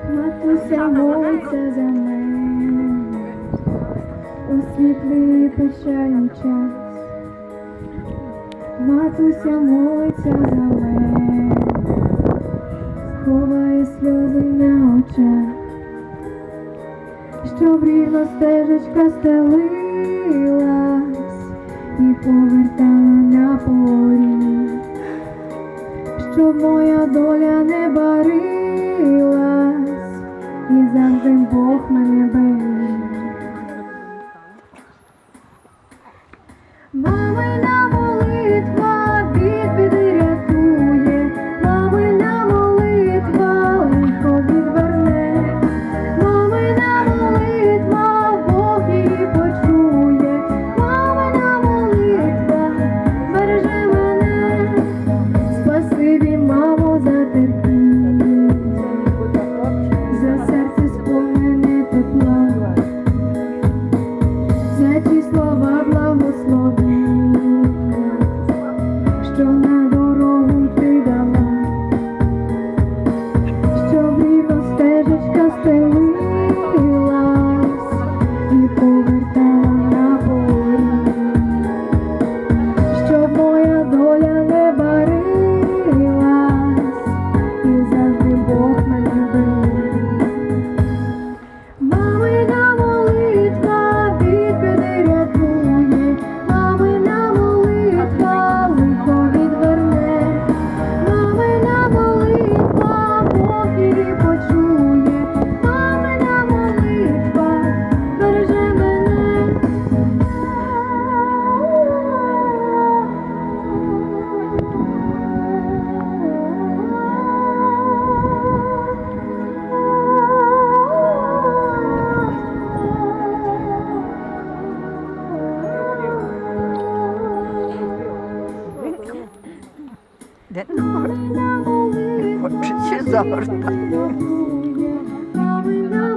Матуся молиться за мене у світлий печальний час. Матуся молиться за мене, сховає сльози на очах, щоб рівно стежечка стелилась і повертала на поріг, щоб моя доля не барилась і завжди Бог мене беріг. Мамина молитва від біди рятує, мамина молитва лихо відверне, мамина молитва Бог її почує, мамина молитва береже мене. Спасибі, мамо, за терпіння, за серце сповнене тепла, за ті слова благословення, що на дорогу ти дала, щоб рівно стежечка стелилась і повертала на поріг, щоб моя доля не барилась і завжди Бог мене беріг. Мамина молитва від біди рятує, мамина молитва лихо відверне, мамина молитва Бог її почує, мамина молитва береже мене. Де хоче загортати. Мамина